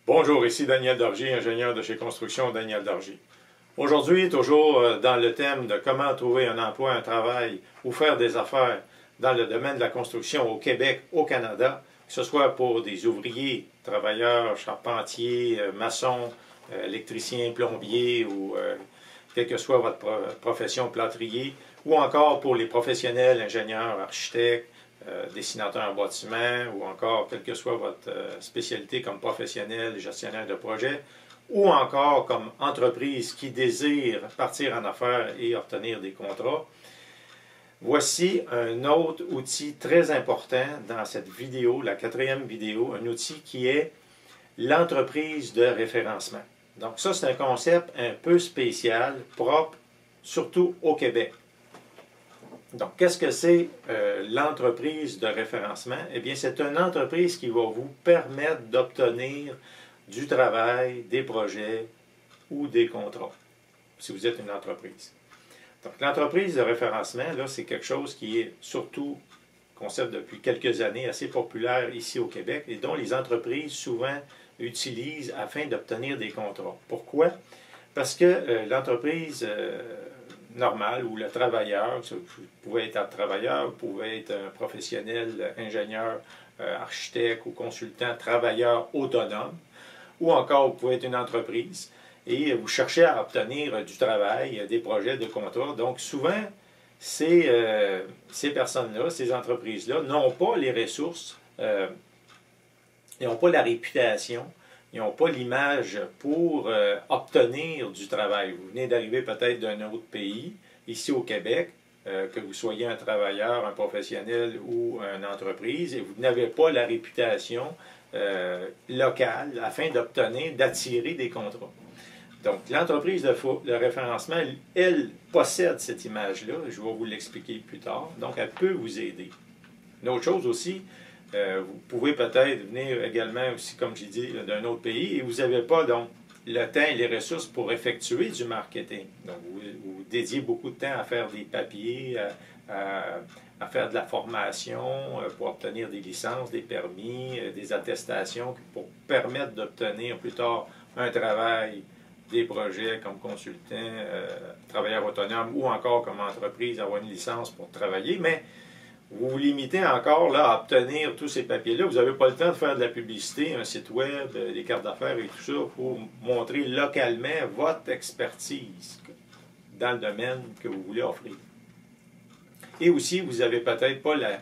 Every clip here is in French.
Bonjour, ici Daniel Dargy, ingénieur de chez Construction Daniel Dargy. Aujourd'hui, toujours dans le thème de comment trouver un emploi, un travail ou faire des affaires dans le domaine de la construction au Québec, au Canada, que ce soit pour des ouvriers, travailleurs, charpentiers, maçons, électriciens, plombiers ou quelle que soit votre profession, plâtrier, ou encore pour les professionnels, ingénieurs, architectes, dessinateur en bâtiment, ou encore quelle que soit votre spécialité comme professionnel, gestionnaire de projet, ou encore comme entreprise qui désire partir en affaires et obtenir des contrats. Voici un autre outil très important dans cette vidéo, la 4e vidéo, un outil qui est l'entreprise de référencement. Donc ça, c'est un concept un peu spécial, propre surtout au Québec. Donc, qu'est-ce que c'est l'entreprise de référencement? Eh bien, c'est une entreprise qui va vous permettre d'obtenir du travail, des projets ou des contrats, si vous êtes une entreprise. Donc, l'entreprise de référencement, là, c'est quelque chose qui est surtout concept depuis quelques années assez populaire ici au Québec et dont les entreprises souvent utilisent afin d'obtenir des contrats. Pourquoi? Parce que l'entreprise normale ou le travailleur, vous pouvez être un travailleur, vous pouvez être un professionnel, ingénieur, architecte ou consultant, travailleur autonome, ou encore vous pouvez être une entreprise et vous cherchez à obtenir du travail, des projets de contrats. Donc souvent, ces personnes-là, ces entreprises-là n'ont pas les ressources, ils n'ont pas la réputation, ils n'ont pas l'image pour obtenir du travail. Vous venez d'arriver peut-être d'un autre pays, ici au Québec, que vous soyez un travailleur, un professionnel ou une entreprise, et vous n'avez pas la réputation locale afin d'obtenir, d'attirer des contrats. Donc, l'entreprise de référencement, elle possède cette image-là, je vais vous l'expliquer plus tard, donc elle peut vous aider. Une autre chose aussi, vous pouvez peut-être venir également aussi, comme j'ai dit, d'un autre pays et vous n'avez pas donc le temps et les ressources pour effectuer du marketing. Donc, vous dédiez beaucoup de temps à faire des papiers, à faire de la formation pour obtenir des licences, des permis, des attestations pour permettre d'obtenir plus tard un travail, des projets comme consultant, travailleur autonome ou encore comme entreprise, avoir une licence pour travailler, mais vous vous limitez encore là, à obtenir tous ces papiers-là. Vous n'avez pas le temps de faire de la publicité, un site web, des cartes d'affaires et tout ça pour montrer localement votre expertise dans le domaine que vous voulez offrir. Et aussi, vous n'avez peut-être pas la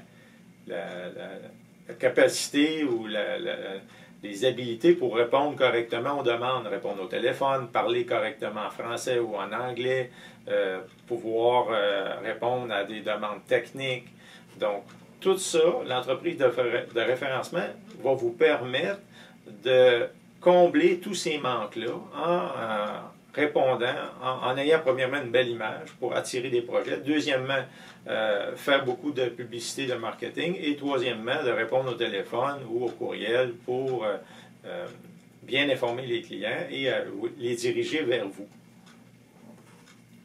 capacité ou les habilités pour répondre correctement aux demandes, répondre au téléphone, parler correctement en français ou en anglais, pouvoir répondre à des demandes techniques. Donc, tout ça, l'entreprise de référencement va vous permettre de combler tous ces manques-là en répondant, en ayant premièrement une belle image pour attirer des projets. Deuxièmement, faire beaucoup de publicité, de marketing. Et troisièmement, de répondre au téléphone ou au courriel pour bien informer les clients et les diriger vers vous.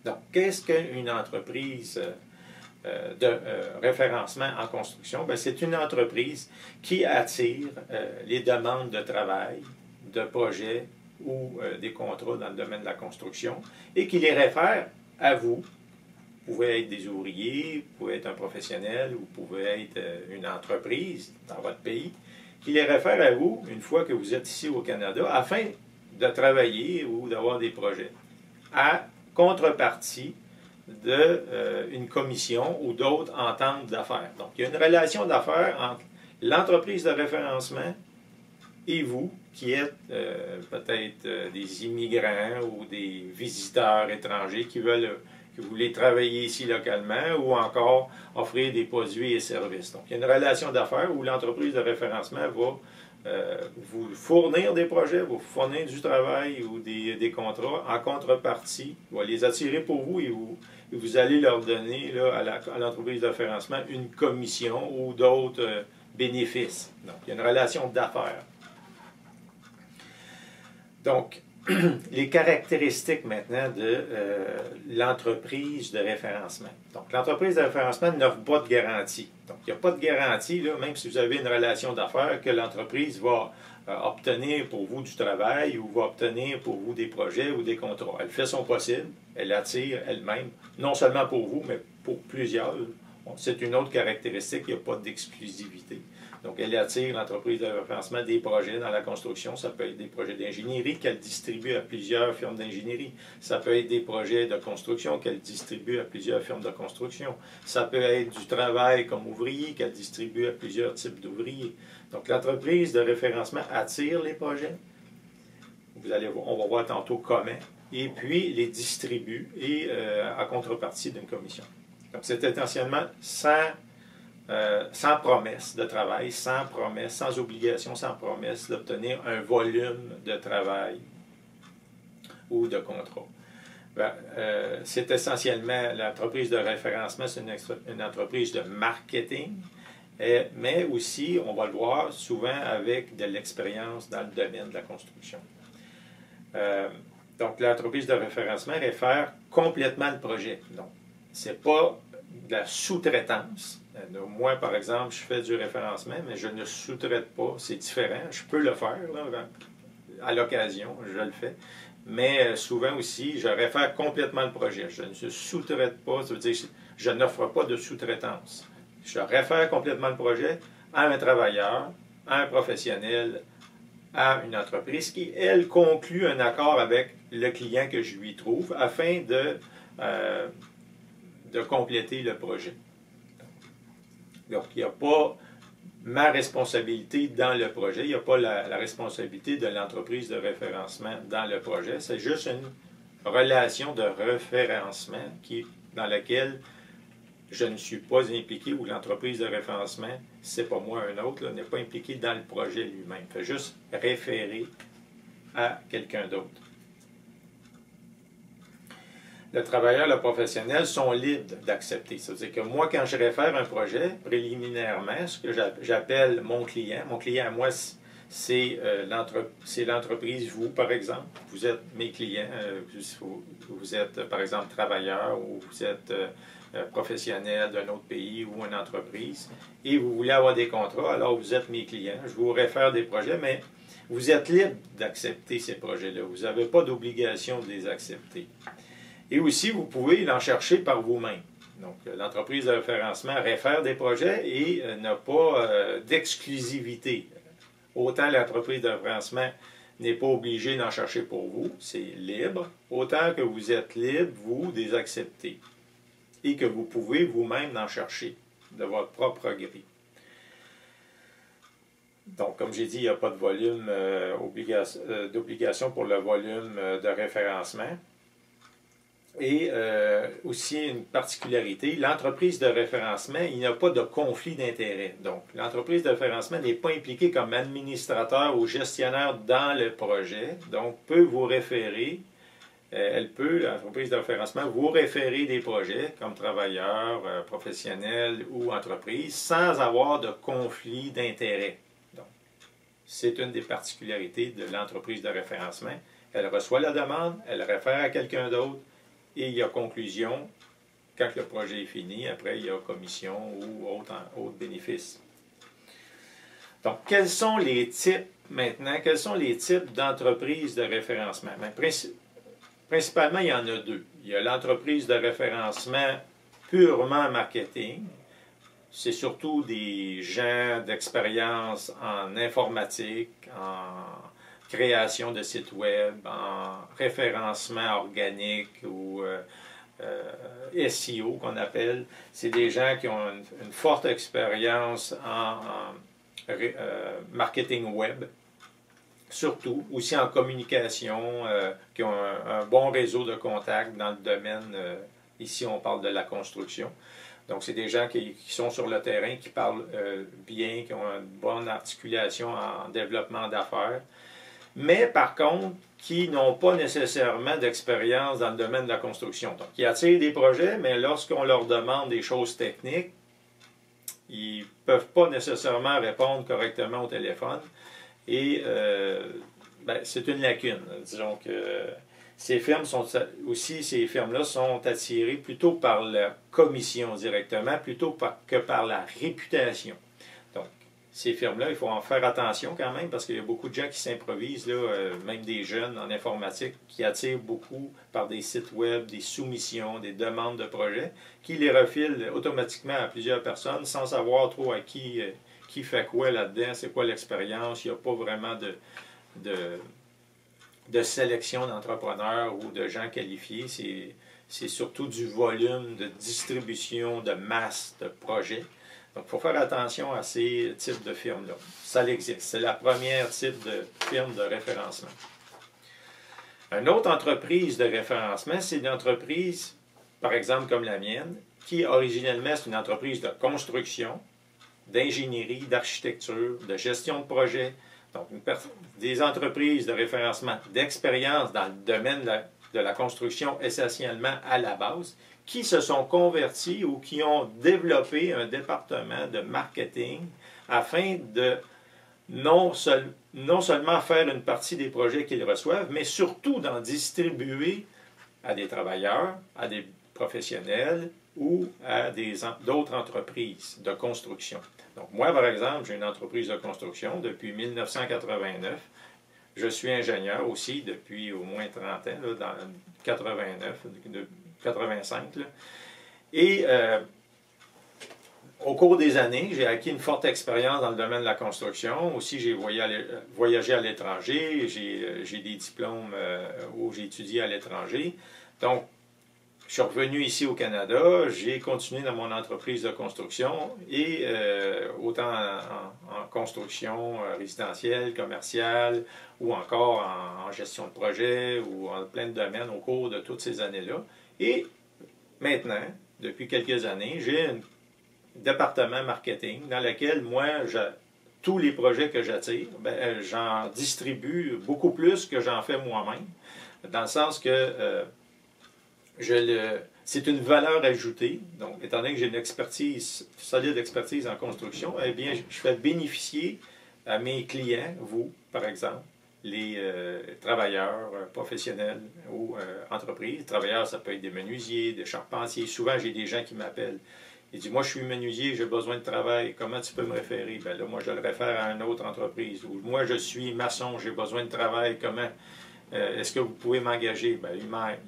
Donc, qu'est-ce qu'une entreprise de référencement en construction? C'est une entreprise qui attire les demandes de travail, de projets ou des contrats dans le domaine de la construction et qui les réfère à vous. Vous pouvez être des ouvriers, vous pouvez être un professionnel, vous pouvez être une entreprise dans votre pays, qui les réfère à vous une fois que vous êtes ici au Canada afin de travailler ou d'avoir des projets à contrepartie d'une commission ou d'autres ententes d'affaires. Donc, il y a une relation d'affaires entre l'entreprise de référencement et vous, qui êtes peut-être des immigrants ou des visiteurs étrangers qui veulent que vous voulez travailler ici localement ou encore offrir des produits et services. Donc, il y a une relation d'affaires où l'entreprise de référencement va vous fournir des projets, vous fournir du travail ou des contrats en contrepartie, va les attirer pour vous et vous allez leur donner là, à l'entreprise de référencement une commission ou d'autres bénéfices. Donc, il y a une relation d'affaires. Donc, les caractéristiques maintenant de l'entreprise de référencement. Donc, l'entreprise de référencement n'offre pas de garantie. Donc, il n'y a pas de garantie, là, même si vous avez une relation d'affaires, que l'entreprise va obtenir pour vous du travail ou va obtenir pour vous des projets ou des contrats. Elle fait son possible, elle attire elle-même, non seulement pour vous, mais pour plusieurs. C'est une autre caractéristique, il n'y a pas d'exclusivité. Donc, elle attire l'entreprise de référencement des projets dans la construction. Ça peut être des projets d'ingénierie qu'elle distribue à plusieurs firmes d'ingénierie. Ça peut être des projets de construction qu'elle distribue à plusieurs firmes de construction. Ça peut être du travail comme ouvrier qu'elle distribue à plusieurs types d'ouvriers. Donc, l'entreprise de référencement attire les projets. Vous allez voir, on va voir tantôt comment. Et puis, les distribue et en contrepartie d'une commission. Donc, c'est essentiellement sans promesse de travail, sans promesse, sans obligation, sans promesse d'obtenir un volume de travail ou de contrat. C'est essentiellement l'entreprise de référencement, c'est une entreprise de marketing, mais aussi, on va le voir souvent avec de l'expérience dans le domaine de la construction. Donc, l'entreprise de référencement réfère complètement le projet. Donc, ce n'est pas de la sous-traitance. Moi, par exemple, je fais du référencement, mais je ne sous-traite pas. C'est différent. Je peux le faire là, à l'occasion, je le fais. Mais souvent aussi, je réfère complètement le projet. Je ne sous-traite pas, ça veut dire que je n'offre pas de sous-traitance. Je réfère complètement le projet à un travailleur, à un professionnel, à une entreprise qui, elle, conclut un accord avec le client que je lui trouve afin de compléter le projet. Donc, il n'y a pas ma responsabilité dans le projet, il n'y a pas la responsabilité de l'entreprise de référencement dans le projet, c'est juste une relation de référencement dans laquelle je ne suis pas impliqué, ou l'entreprise de référencement, c'est pas moi un autre, n'est pas impliqué dans le projet lui-même. Il fait juste référer à quelqu'un d'autre. Le travailleur, le professionnel sont libres d'accepter. C'est-à-dire que moi, quand je réfère un projet, préliminairement, ce que j'appelle mon client à moi, c'est l'entreprise, vous, par exemple. Vous êtes mes clients, vous êtes, par exemple, travailleur ou vous êtes professionnel d'un autre pays ou une entreprise, et vous voulez avoir des contrats, alors vous êtes mes clients. Je vous réfère des projets, mais vous êtes libre d'accepter ces projets-là. Vous n'avez pas d'obligation de les accepter. Et aussi, vous pouvez l'en chercher par vous-même. Donc, l'entreprise de référencement réfère des projets et n'a pas d'exclusivité. Autant l'entreprise de référencement n'est pas obligée d'en chercher pour vous, c'est libre, autant que vous êtes libre, vous, de les accepter. Et que vous pouvez vous-même en chercher de votre propre gré. Donc, comme j'ai dit, il n'y a pas de volume d'obligation pour le volume de référencement. Et aussi une particularité, l'entreprise de référencement, il n'y a pas de conflit d'intérêts. Donc, l'entreprise de référencement n'est pas impliquée comme administrateur ou gestionnaire dans le projet, donc peut vous référer, l'entreprise de référencement, vous référer des projets comme travailleur, professionnel ou entreprise sans avoir de conflit d'intérêts. Donc, c'est une des particularités de l'entreprise de référencement. Elle reçoit la demande, elle réfère à quelqu'un d'autre, et il y a conclusion, quand le projet est fini, après il y a commission ou autre bénéfice. Donc, quels sont les types d'entreprises de référencement? Bien, principalement, il y en a deux. Il y a l'entreprise de référencement purement marketing. C'est surtout des gens d'expérience en informatique, en création de sites web, en référencement organique ou SEO qu'on appelle. C'est des gens qui ont une forte expérience en marketing web, surtout, aussi en communication, qui ont un bon réseau de contacts dans le domaine, ici on parle de la construction. Donc, c'est des gens qui sont sur le terrain, qui parlent bien, qui ont une bonne articulation en développement d'affaires, mais par contre, qui n'ont pas nécessairement d'expérience dans le domaine de la construction. Donc, ils attirent des projets, mais lorsqu'on leur demande des choses techniques, ils ne peuvent pas nécessairement répondre correctement au téléphone. Et c'est une lacune. Disons que ces firmes-là sont attirées plutôt par la commission directement, plutôt que par la réputation. Donc, ces firmes-là, il faut en faire attention quand même parce qu'il y a beaucoup de gens qui s'improvisent, même des jeunes en informatique, qui attirent beaucoup par des sites web, des soumissions, des demandes de projets, qui les refilent automatiquement à plusieurs personnes sans savoir trop à qui fait quoi là-dedans, c'est quoi l'expérience, il n'y a pas vraiment de sélection d'entrepreneurs ou de gens qualifiés, c'est surtout du volume de distribution, de masse de projets. Donc, il faut faire attention à ces types de firmes-là. Ça existe. C'est la première type de firme de référencement. Une autre entreprise de référencement, c'est une entreprise, par exemple comme la mienne, qui originellement, c'est une entreprise de construction, d'ingénierie, d'architecture, de gestion de projet. Donc, des entreprises de référencement d'expérience dans le domaine de la construction essentiellement à la base, qui se sont convertis ou qui ont développé un département de marketing afin de non seulement faire une partie des projets qu'ils reçoivent, mais surtout d'en distribuer à des travailleurs, à des professionnels ou à d'autres entreprises de construction. Donc moi, par exemple, j'ai une entreprise de construction depuis 1989. Je suis ingénieur aussi depuis au moins 30 ans, là, dans 89, 85. Là. Et au cours des années, j'ai acquis une forte expérience dans le domaine de la construction. Aussi, j'ai voyagé à l'étranger. J'ai des diplômes où j'ai étudié à l'étranger. Donc, je suis revenu ici au Canada. J'ai continué dans mon entreprise de construction et autant en construction résidentielle, commerciale ou encore en gestion de projet ou en plein de domaines au cours de toutes ces années-là. Et maintenant, depuis quelques années, j'ai un département marketing dans lequel moi, tous les projets que j'attire, j'en distribue beaucoup plus que j'en fais moi-même, dans le sens que c'est une valeur ajoutée. Donc, étant donné que j'ai une solide expertise en construction, eh bien, je fais bénéficier à mes clients, vous, par exemple, les travailleurs professionnels ou entreprises. Travailleurs, ça peut être des menuisiers, des charpentiers. Souvent, j'ai des gens qui m'appellent. Ils disent, moi, je suis menuisier, j'ai besoin de travail. Comment tu peux me référer? Bien là, moi, je le réfère à une autre entreprise. Ou moi, je suis maçon, j'ai besoin de travail. Comment? Est-ce que vous pouvez m'engager? Bien,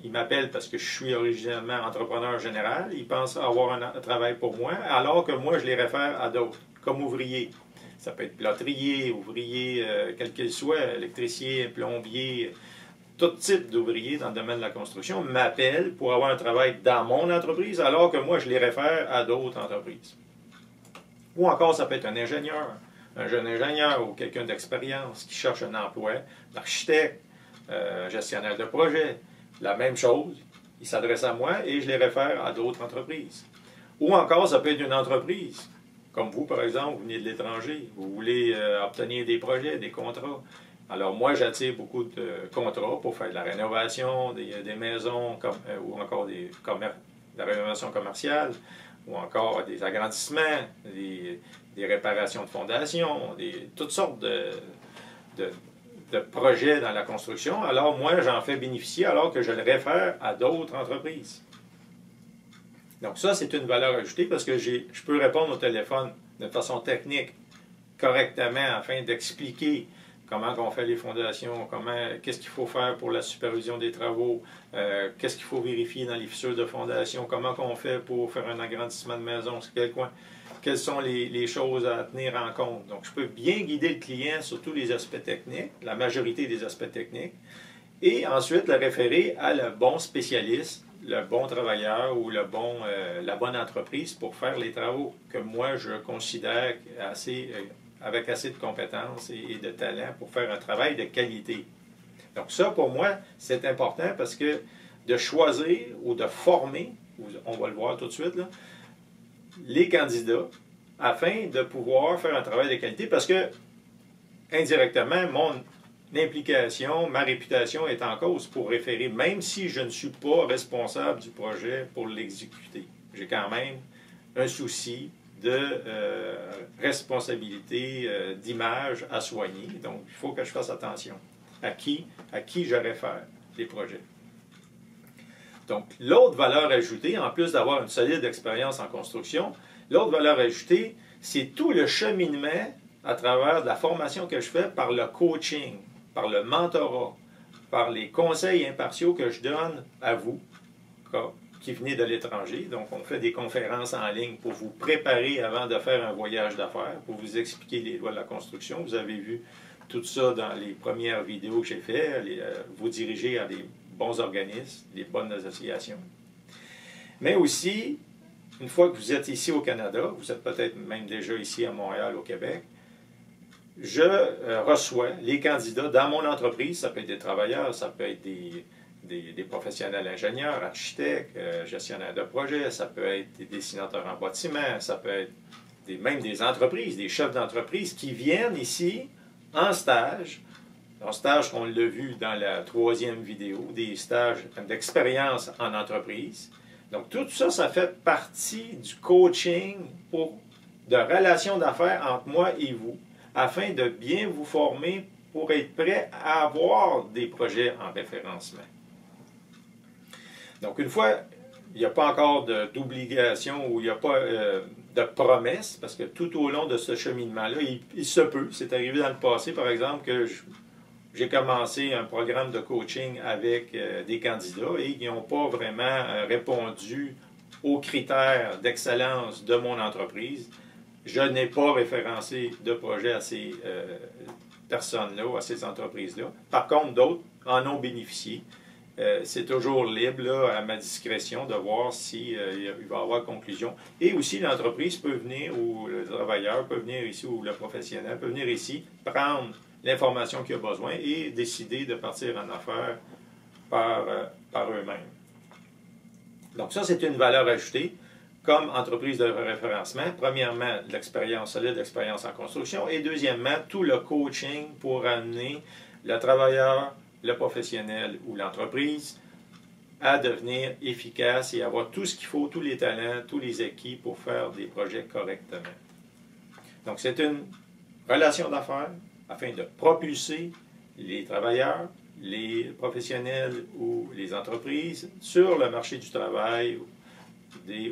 il m'appelle parce que je suis originellement entrepreneur général. Il pense avoir un travail pour moi, alors que moi, je les réfère à d'autres, comme ouvriers. Ça peut être plâtrier, ouvrier, quel qu'il soit, électricien, plombier, tout type d'ouvriers dans le domaine de la construction m'appellent pour avoir un travail dans mon entreprise, alors que moi, je les réfère à d'autres entreprises. Ou encore, ça peut être un jeune ingénieur ou quelqu'un d'expérience qui cherche un emploi, l'architecte, gestionnaire de projet, la même chose, il s'adresse à moi et je les réfère à d'autres entreprises. Ou encore, ça peut être une entreprise, comme vous, par exemple, vous venez de l'étranger, vous voulez obtenir des projets, des contrats. Alors moi, j'attire beaucoup de contrats pour faire de la rénovation, des maisons, ou encore de la rénovation commerciale, ou encore des agrandissements, des réparations de fondations, toutes sortes de projets dans la construction. Alors moi, j'en fais bénéficier alors que je le réfère à d'autres entreprises. Donc ça, c'est une valeur ajoutée parce que je peux répondre au téléphone de façon technique, correctement, afin d'expliquer comment on fait les fondations, qu'est-ce qu'il faut faire pour la supervision des travaux, qu'est-ce qu'il faut vérifier dans les fissures de fondation, comment on fait pour faire un agrandissement de maison, quelles sont les choses à tenir en compte. Donc, je peux bien guider le client sur tous les aspects techniques, la majorité des aspects techniques, et ensuite le référer à le bon spécialiste, le bon travailleur ou la bonne entreprise pour faire les travaux que moi, je considère avec assez de compétences et de talent pour faire un travail de qualité. Donc ça, pour moi, c'est important parce que de choisir ou de former, on va le voir tout de suite, là, les candidats afin de pouvoir faire un travail de qualité parce que, indirectement, mon implication, ma réputation est en cause pour référer, même si je ne suis pas responsable du projet pour l'exécuter. J'ai quand même un souci de responsabilité d'image à soigner. Donc, il faut que je fasse attention à qui je réfère les projets. Donc, l'autre valeur ajoutée, en plus d'avoir une solide expérience en construction, l'autre valeur ajoutée, c'est tout le cheminement à travers de la formation que je fais, par le coaching, par le mentorat, par les conseils impartiaux que je donne à vous, qui venez de l'étranger. Donc, on fait des conférences en ligne pour vous préparer avant de faire un voyage d'affaires, pour vous expliquer les lois de la construction. Vous avez vu tout ça dans les premières vidéos que j'ai faites, vous diriger à des bons organismes, des bonnes associations. Mais aussi, une fois que vous êtes ici au Canada, vous êtes peut-être même déjà ici à Montréal, au Québec, je reçois les candidats dans mon entreprise. Ça peut être des travailleurs, ça peut être des professionnels ingénieurs, architectes, gestionnaires de projet, ça peut être des dessinateurs en bâtiment, ça peut être même des entreprises, des chefs d'entreprise qui viennent ici en stage. Un stage qu'on l'a vu dans la 3e vidéo, des stages d'expérience en entreprise. Donc tout ça, ça fait partie du coaching de relations d'affaires entre moi et vous, afin de bien vous former pour être prêt à avoir des projets en référencement. Donc, une fois, il n'y a pas encore d'obligation ou il n'y a pas de promesse, parce que tout au long de ce cheminement-là, il se peut, c'est arrivé dans le passé, par exemple, que j'ai commencé un programme de coaching avec des candidats et ils n'ont pas vraiment répondu aux critères d'excellence de mon entreprise. Je n'ai pas référencé de projet à ces personnes-là, à ces entreprises-là. Par contre, d'autres en ont bénéficié. C'est toujours libre là, à ma discrétion de voir s'il va y avoir conclusion. Et aussi, l'entreprise peut venir, ou le travailleur peut venir ici, ou le professionnel peut venir ici, prendre l'information qu'il a besoin et décider de partir en affaires par eux-mêmes. Donc ça, c'est une valeur ajoutée comme entreprise de référencement. Premièrement, l'expérience solide, l'expérience en construction. Et deuxièmement, tout le coaching pour amener le travailleur, le professionnel ou l'entreprise à devenir efficace et avoir tout ce qu'il faut, tous les talents, tous les acquis pour faire des projets correctement. Donc, c'est une relation d'affaires afin de propulser les travailleurs, les professionnels ou les entreprises sur le marché du travail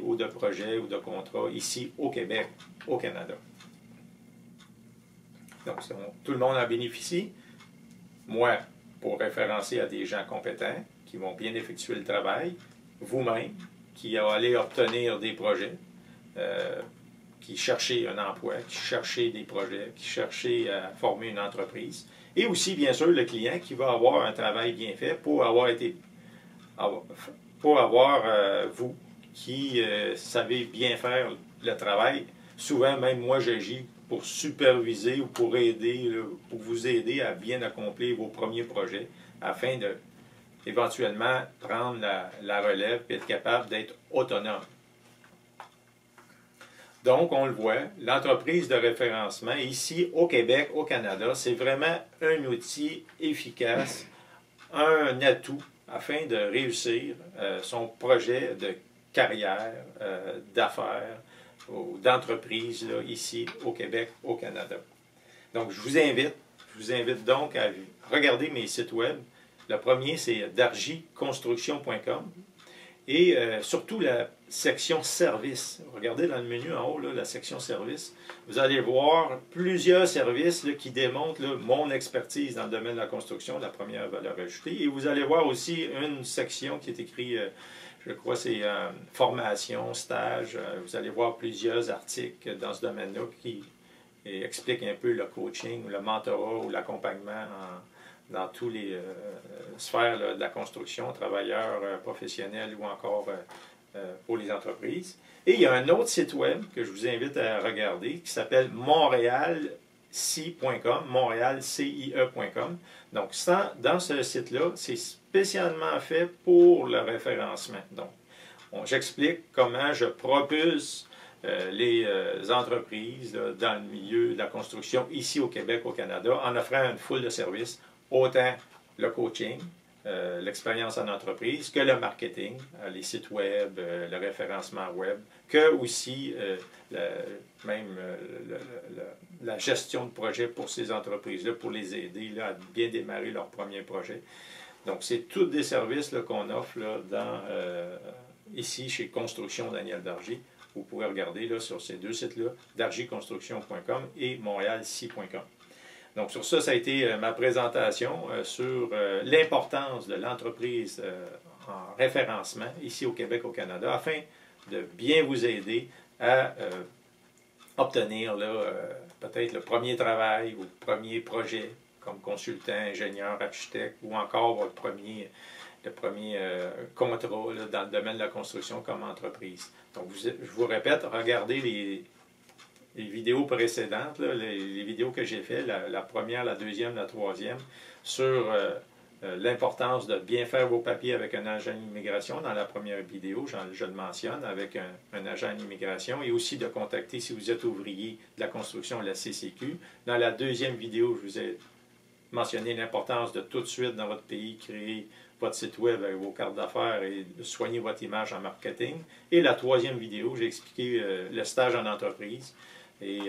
ou de projets ou de contrats ici au Québec, au Canada. Donc, tout le monde en bénéficie. Moi, pour référencer à des gens compétents qui vont bien effectuer le travail, vous-même, qui allez obtenir des projets, qui cherchez un emploi, qui cherchez des projets, qui cherchez à former une entreprise, et aussi, bien sûr, le client qui va avoir un travail bien fait pour avoir vous qui savez bien faire le travail. Souvent, même moi, j'agis pour superviser ou pour vous aider à bien accomplir vos premiers projets afin de éventuellement prendre la relève et être capable d'être autonome. Donc, on le voit, l'entreprise de référencement ici au Québec, au Canada, c'est vraiment un outil efficace, un atout afin de réussir son projet de carrière, d'affaires, d'entreprise ici au Québec, au Canada. Donc, je vous invite donc à regarder mes sites web. Le premier, c'est dargyconstruction.com et surtout la section services. Regardez dans le menu en haut, là, la section services. Vous allez voir plusieurs services là, qui démontrent là, mon expertise dans le domaine de la construction, la première valeur ajoutée. Et vous allez voir aussi une section qui est écrite, je crois c'est formation, stage. Vous allez voir plusieurs articles dans ce domaine-là qui expliquent un peu le coaching, le mentorat ou l'accompagnement dans tous les sphères là, de la construction, travailleurs, professionnels ou encore pour les entreprises. Et il y a un autre site web que je vous invite à regarder qui s'appelle montrealcie.com, montrealcie.com. Donc, dans ce site-là, c'est spécialement fait pour le référencement. Donc, j'explique comment je propulse les entreprises là, dans le milieu de la construction ici au Québec, au Canada, en offrant une foule de services, autant le coaching, l'expérience en entreprise, que le marketing, les sites web, le référencement web, que aussi la gestion de projet pour ces entreprises-là, pour les aider là, à bien démarrer leur premier projet. Donc, c'est tous des services qu'on offre là, ici chez Construction Daniel Dargy Vous pouvez regarder là, sur ces deux sites-là, dargyconstruction.com et montrealci.com. Donc sur ça, ça a été ma présentation sur l'importance de l'entreprise en référencement ici au Québec, au Canada, afin de bien vous aider à obtenir peut-être le premier travail ou le premier projet comme consultant, ingénieur, architecte ou encore le premier contrat là, dans le domaine de la construction comme entreprise. Donc, je vous répète, regardez les vidéos précédentes, là, les vidéos que j'ai faites, la première, la deuxième, la troisième, sur l'importance de bien faire vos papiers avec un agent d'immigration. Dans la première vidéo, je le mentionne, avec un agent d'immigration, et aussi de contacter, si vous êtes ouvrier de la construction, la CCQ. Dans la deuxième vidéo, je vous ai mentionné l'importance de tout de suite dans votre pays créer votre site web avec vos cartes d'affaires et de soigner votre image en marketing. Et la troisième vidéo, j'ai expliqué le stage en entreprise et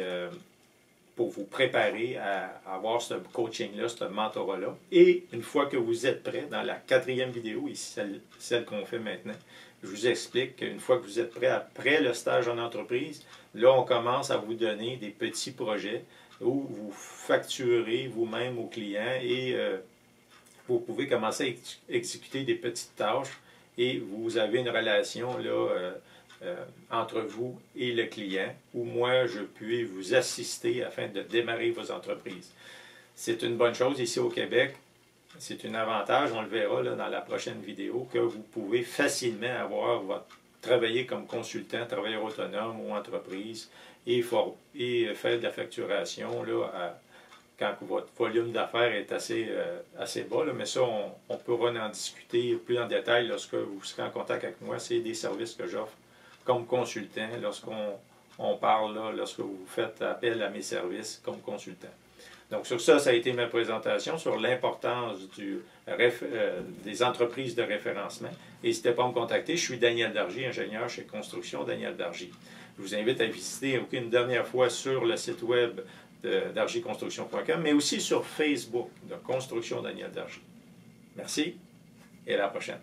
pour vous préparer à avoir ce coaching-là, ce mentorat-là. Et une fois que vous êtes prêt, dans la quatrième vidéo, ici celle qu'on fait maintenant, je vous explique qu'une fois que vous êtes prêt après le stage en entreprise, là, on commence à vous donner des petits projets où vous facturez vous-même aux clients et vous pouvez commencer à exécuter des petites tâches et vous avez une relation là, entre vous et le client, où moi, je puis vous assister afin de démarrer vos entreprises. C'est une bonne chose ici au Québec. C'est un avantage, on le verra là, dans la prochaine vidéo, que vous pouvez facilement travailler comme consultant, travailleur autonome ou entreprise et faire de la facturation là, quand votre volume d'affaires est assez bas. Là, mais ça, on pourra en discuter plus en détail lorsque vous serez en contact avec moi. C'est des services que j'offre comme consultant lorsqu'on parle, là, lorsque vous faites appel à mes services comme consultant. Donc sur ça, ça a été ma présentation sur l'importance des entreprises de référencement. N'hésitez pas à me contacter. Je suis Daniel Dargy, ingénieur chez Construction Daniel Dargy. Je vous invite à visiter une dernière fois sur le site web dargyconstruction.com, mais aussi sur Facebook de Construction Daniel Dargy. Merci et à la prochaine.